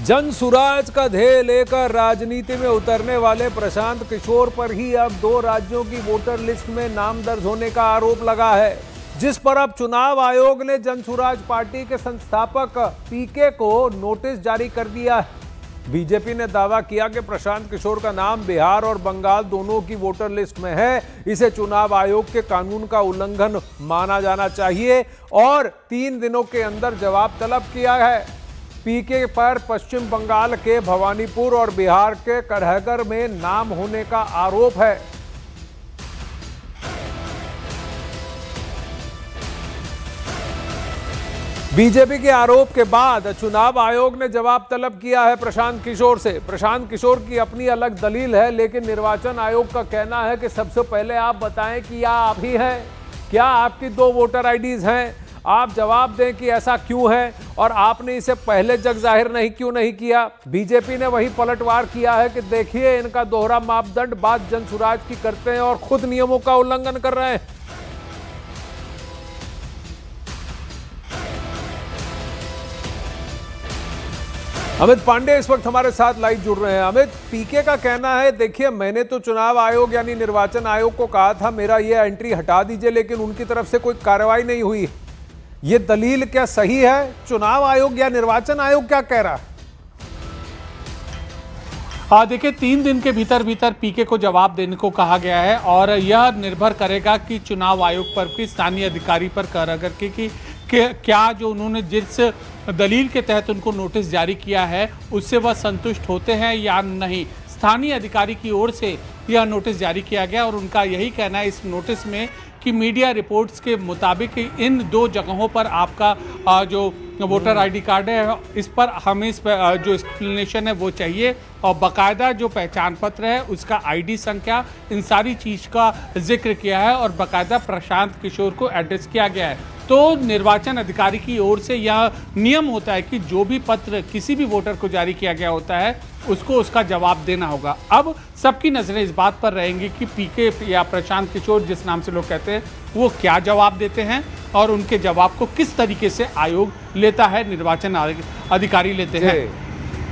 जनसुराज का ध्येय लेकर राजनीति में उतरने वाले प्रशांत किशोर पर ही अब 2 राज्यों की वोटर लिस्ट में नाम दर्ज होने का आरोप लगा है, जिस पर अब चुनाव आयोग ने जनसुराज पार्टी के संस्थापक पीके को नोटिस जारी कर दिया है। बीजेपी ने दावा किया कि प्रशांत किशोर का नाम बिहार और बंगाल दोनों की वोटर लिस्ट में है। इसे चुनाव आयोग के कानून का उल्लंघन माना जाना चाहिए और 3 दिनों के अंदर जवाब तलब किया है। पीके पर पश्चिम बंगाल के भवानीपुर और बिहार के करहगर में नाम होने का आरोप है। बीजेपी के आरोप के बाद चुनाव आयोग ने जवाब तलब किया है प्रशांत किशोर से। प्रशांत किशोर की अपनी अलग दलील है, लेकिन निर्वाचन आयोग का कहना है कि सबसे पहले आप बताएं कि यह आप ही हैं, क्या आपकी 2 वोटर आईडीज हैं, आप जवाब दें कि ऐसा क्यों है और आपने इसे पहले जग जाहिर क्यों नहीं किया। बीजेपी ने वही पलटवार किया है कि देखिए इनका दोहरा मापदंड बात जनसुराज की करते हैं और खुद नियमों का उल्लंघन कर रहे हैं। अमित पांडे इस वक्त हमारे साथ लाइव जुड़ रहे हैं। अमित, पीके का कहना है देखिए मैंने तो चुनाव आयोग यानी निर्वाचन आयोग को कहा था मेरा ये एंट्री हटा दीजिए, लेकिन उनकी तरफ से कोई कार्रवाई नहीं हुई। ये दलील क्या सही है? चुनाव आयोग या निर्वाचन आयोग क्या कह रहा है? देखिए 3 दिन के भीतर पीके को जवाब देने को कहा गया है और यह निर्भर करेगा कि चुनाव आयोग पर भी स्थानीय अधिकारी पर करहगर कि क्या जो उन्होंने जिस दलील के तहत उनको नोटिस जारी किया है उससे वह संतुष्ट होते हैं या नहीं। स्थानीय अधिकारी की ओर से यह नोटिस जारी किया गया और उनका यही कहना है इस नोटिस में कि मीडिया रिपोर्ट्स के मुताबिक इन 2 जगहों पर आपका जो वोटर आईडी कार्ड है इस पर हमें जो एक्सप्लेनेशन है वो चाहिए और बाकायदा जो पहचान पत्र है उसका आईडी संख्या, इन सारी चीज़ का जिक्र किया है और बाकायदा प्रशांत किशोर को एड्रेस किया गया है। तो निर्वाचन अधिकारी की ओर से यह नियम होता है कि जो भी पत्र किसी भी वोटर को जारी किया गया होता है उसको उसका जवाब देना होगा। अब सबकी नज़रें इस बात पर रहेंगी कि पीके या प्रशांत किशोर जिस नाम से लोग कहते हैं वो क्या जवाब देते हैं और उनके जवाब को किस तरीके से आयोग लेता है, निर्वाचन अधिकारी लेते हैं।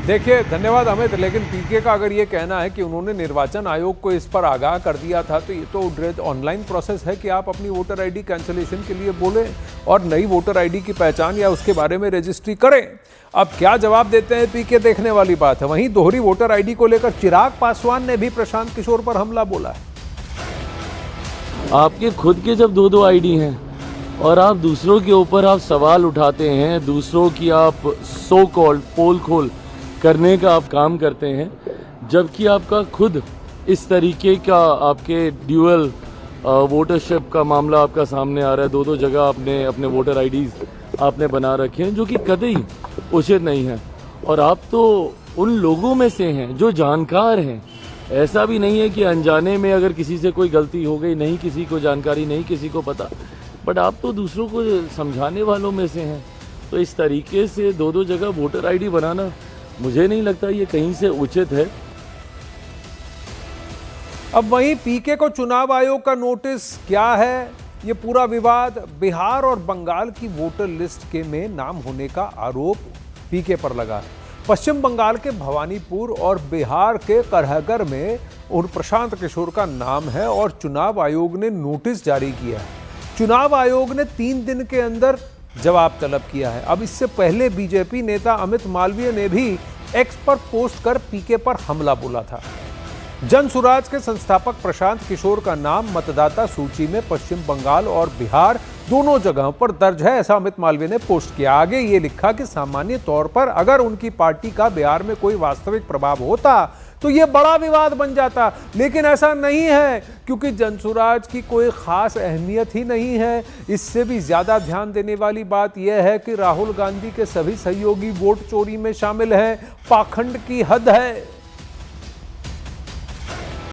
देखिए धन्यवाद अमित, लेकिन पीके का अगर ये कहना है कि उन्होंने निर्वाचन आयोग को इस पर आगाह कर दिया था तो ये तो ऑनलाइन प्रोसेस है कि आप अपनी वोटर आईडी कैंसिलेशन के लिए बोलें और नई वोटर आईडी की पहचान या उसके बारे में रजिस्ट्री करें। अब क्या जवाब देते हैं पीके देखने वाली बात है। वहीं दोहरी वोटर आईडी को लेकर चिराग पासवान ने भी प्रशांत किशोर पर हमला बोला है। आपके खुद के जब 2 आईडी हैं और आप दूसरों के ऊपर आप सवाल उठाते हैं, दूसरों की आप सो कॉल्ड पोल खोल करने का आप काम करते हैं, जबकि आपका खुद इस तरीके का आपके ड्यूअल वोटरशिप का मामला आपका सामने आ रहा है। 2 जगह आपने अपने वोटर आईडीज आपने बना रखे हैं जो कि कतई उचित नहीं है और आप तो उन लोगों में से हैं जो जानकार हैं। ऐसा भी नहीं है कि अनजाने में अगर किसी से कोई गलती हो गई, नहीं किसी को जानकारी, नहीं किसी को पता, बट आप तो दूसरों को समझाने वालों में से हैं। तो इस तरीके से 2 जगह वोटर आईडी बनाना मुझे नहीं लगता ये कहीं से उचित है। अब वहीं पीके को चुनाव आयोग का नोटिस क्या है, ये पूरा विवाद बिहार और बंगाल की वोटर लिस्ट के में नाम होने का आरोप पीके पर लगा है। पश्चिम बंगाल के भवानीपुर और बिहार के करहगर में उन प्रशांत किशोर का नाम है और चुनाव आयोग ने नोटिस जारी किया है। चुनाव आयोग ने 3 दिन के अंदर जवाब तलब किया है। अब इससे पहले बीजेपी नेता अमित मालवीय ने भी एक्स पर पोस्ट कर पीके पर हमला बोला था। जनसुराज के संस्थापक प्रशांत किशोर का नाम मतदाता सूची में पश्चिम बंगाल और बिहार दोनों जगहों पर दर्ज है, ऐसा अमित मालवीय ने पोस्ट किया। आगे ये लिखा कि सामान्य तौर पर अगर उनकी पार्टी का बिहार में कोई वास्तविक प्रभाव होता तो ये बड़ा विवाद बन जाता, लेकिन ऐसा नहीं है क्योंकि जनसुराज की कोई खास अहमियत ही नहीं है। इससे भी ज्यादा ध्यान देने वाली बात यह है कि राहुल गांधी के सभी सहयोगी वोट चोरी में शामिल हैं। पाखंड की हद है।